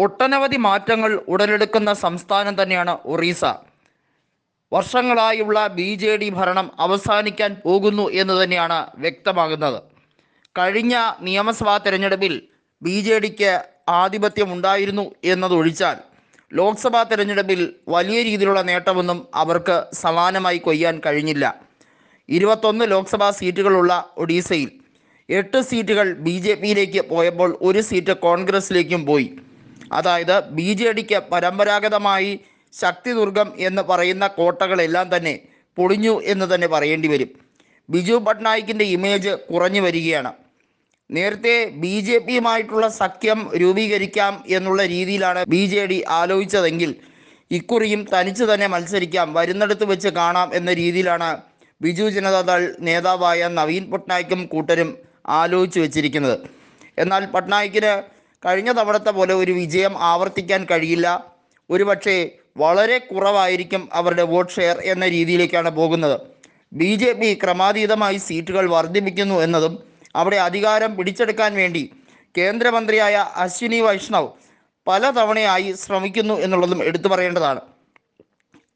ഒട്ടനവധി മാറ്റങ്ങൾ ഉടലെടുക്കുന്ന സംസ്ഥാനം തന്നെയാണ് ഒറീസ. വർഷങ്ങളായുള്ള BJD ഭരണം അവസാനിക്കാൻ പോകുന്നു എന്ന് തന്നെയാണ് വ്യക്തമാകുന്നത്. കഴിഞ്ഞ നിയമസഭാ തെരഞ്ഞെടുപ്പിൽ BJDക്ക് ആധിപത്യമുണ്ടായിരുന്നു എന്നതൊഴിച്ചാൽ ലോക്സഭാ തെരഞ്ഞെടുപ്പിൽ വലിയ രീതിയിലുള്ള നേട്ടമൊന്നും അവർക്ക് സമാനമായി കൊയ്യാൻ കഴിഞ്ഞില്ല. 21 ലോക്സഭാ സീറ്റുകളുള്ള ഒഡീസയിൽ 8 സീറ്റുകൾ BJPയിലേക്ക് പോയപ്പോൾ 1 സീറ്റ് കോൺഗ്രസിലേക്കും പോയി. അതായത് BJDക്ക് പരമ്പരാഗതമായി ശക്തിദുർഗം എന്ന് പറയുന്ന കോട്ടകളെല്ലാം തന്നെ പൊളിഞ്ഞു എന്ന് തന്നെ പറയേണ്ടി വരും. ബിജു പട്നായിക്കിൻ്റെ ഇമേജ് കുറഞ്ഞു വരികയാണ്. നേരത്തെ BJPയുമായിട്ടുള്ള സഖ്യം രൂപീകരിക്കാം എന്നുള്ള രീതിയിലാണ് BJD ആലോചിച്ചതെങ്കിൽ ഇക്കുറിയും തനിച്ച് തന്നെ മത്സരിക്കാം, വരുന്നിടത്ത് വെച്ച് കാണാം എന്ന രീതിയിലാണ് ബിജു ജനതാദൾ നേതാവായ നവീൻ പട്നായിക്കും കൂട്ടരും ആലോചിച്ച് വെച്ചിരിക്കുന്നത്. എന്നാൽ പട്നായിക്കിന് കഴിഞ്ഞ തവണത്തെ പോലെ ഒരു വിജയം ആവർത്തിക്കാൻ കഴിയില്ല. ഒരുപക്ഷെ വളരെ കുറവായിരിക്കും അവരുടെ വോട്ട് ഷെയർ എന്ന രീതിയിലേക്കാണ് പോകുന്നത്. BJP ക്രമാതീതമായി സീറ്റുകൾ വർദ്ധിപ്പിക്കുന്നു എന്നതും അവിടെ അധികാരം പിടിച്ചെടുക്കാൻ വേണ്ടി കേന്ദ്രമന്ത്രിയായ അശ്വിനി വൈഷ്ണവ് പലതവണയായി ശ്രമിക്കുന്നു എന്നുള്ളതും എടുത്തു പറയേണ്ടതാണ്.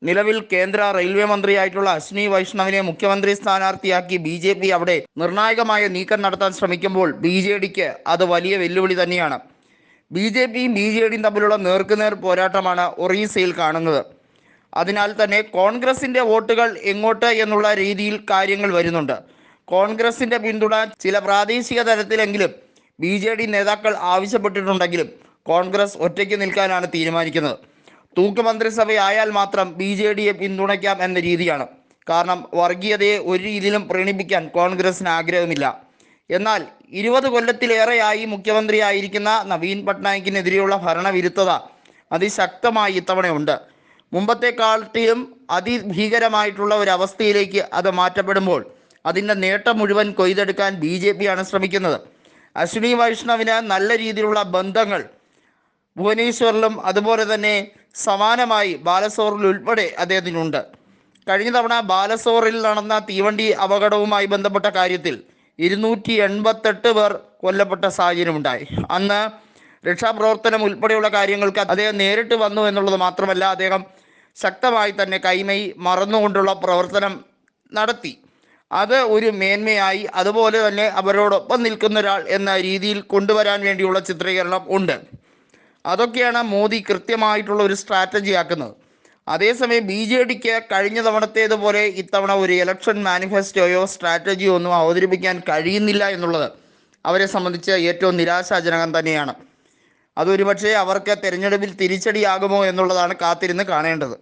നിലവിൽ കേന്ദ്ര റെയിൽവേ മന്ത്രിയായിട്ടുള്ള അശ്വിനി വൈഷ്ണവിനെ മുഖ്യമന്ത്രി സ്ഥാനാർത്ഥിയാക്കി BJP അവിടെ നിർണായകമായ നീക്കം നടത്താൻ ശ്രമിക്കുമ്പോൾ BJDക്ക് അത് വലിയ വെല്ലുവിളി തന്നെയാണ്. BJPയും BJDയും തമ്മിലുള്ള നേർക്കുനേർ പോരാട്ടമാണ് ഒറീസയിൽ കാണുന്നത്. അതിനാൽ തന്നെ കോൺഗ്രസിൻ്റെ വോട്ടുകൾ എങ്ങോട്ട് എന്നുള്ള രീതിയിൽ കാര്യങ്ങൾ വരുന്നുണ്ട്. കോൺഗ്രസിൻ്റെ പിന്തുണ ചില പ്രാദേശിക തലത്തിലെങ്കിലും BJD നേതാക്കൾ ആവശ്യപ്പെട്ടിട്ടുണ്ടെങ്കിലും കോൺഗ്രസ് ഒറ്റയ്ക്ക് നിൽക്കാനാണ് തീരുമാനിക്കുന്നത്. തൂക്കുമന്ത്രിസഭയായാൽ മാത്രം BJDയെ പിന്തുണയ്ക്കാം എന്ന രീതിയാണ്. കാരണം വർഗീയതയെ ഒരു രീതിയിലും പ്രീണിപ്പിക്കാൻ കോൺഗ്രസിന് ആഗ്രഹമില്ല. എന്നാൽ 20 കൊല്ലത്തിലേറെയായി മുഖ്യമന്ത്രിയായിരിക്കുന്ന നവീൻ പട്നായിക്കിനെതിരെയുള്ള ഭരണവിരുദ്ധത അതിശക്തമായി ഇത്തവണയുണ്ട്. മുമ്പത്തെക്കാട്ടിലും അതിഭീകരമായിട്ടുള്ള ഒരവസ്ഥയിലേക്ക് അത് മാറ്റപ്പെടുമ്പോൾ അതിൻ്റെ നേട്ടം മുഴുവൻ കൊയ്തെടുക്കാൻ BJPയാണ് ശ്രമിക്കുന്നത്. അശ്വിനി വൈഷ്ണവിന് നല്ല രീതിയിലുള്ള ബന്ധങ്ങൾ ഭുവനേശ്വറിലും അതുപോലെ തന്നെ സമാനമായി ബാലസോറിൽ ഉൾപ്പെടെ അദ്ദേഹത്തിനുണ്ട്. കഴിഞ്ഞ തവണ ബാലസോറിൽ നടന്ന തീവണ്ടി അപകടവുമായി ബന്ധപ്പെട്ട കാര്യത്തിൽ 288 പേർ കൊല്ലപ്പെട്ട സാഹചര്യമുണ്ടായി. അന്ന് രക്ഷാപ്രവർത്തനം ഉൾപ്പെടെയുള്ള കാര്യങ്ങൾക്ക് അദ്ദേഹം നേരിട്ട് വന്നു എന്നുള്ളത് മാത്രമല്ല, അദ്ദേഹം ശക്തമായി തന്നെ കൈമൈ മറന്നുകൊണ്ടുള്ള പ്രവർത്തനം നടത്തി. അത് ഒരു മേന്മയായി, അതുപോലെ തന്നെ അവരോടൊപ്പം നിൽക്കുന്ന ഒരാൾ എന്ന രീതിയിൽ കൊണ്ടുവരാൻ വേണ്ടിയുള്ള ചിത്രീകരണം ഉണ്ട്. അതൊക്കെയാണ് മോദി കൃത്യമായിട്ടുള്ള ഒരു സ്ട്രാറ്റജി ആക്കുന്നത്. അതേസമയം BJDക്ക് കഴിഞ്ഞ തവണത്തേതുപോലെ ഇത്തവണ ഒരു ഇലക്ഷൻ മാനിഫെസ്റ്റോയോ സ്ട്രാറ്റജിയോ ഒന്നും അവതരിപ്പിക്കാൻ കഴിയുന്നില്ല എന്നുള്ളത് അവരെ സംബന്ധിച്ച് ഏറ്റവും നിരാശാജനകം തന്നെയാണ്. അതൊരുപക്ഷെ അവർക്ക് തെരഞ്ഞെടുപ്പിൽ തിരിച്ചടിയാകുമോ എന്നുള്ളതാണ് കാത്തിരുന്ന് കാണേണ്ടത്.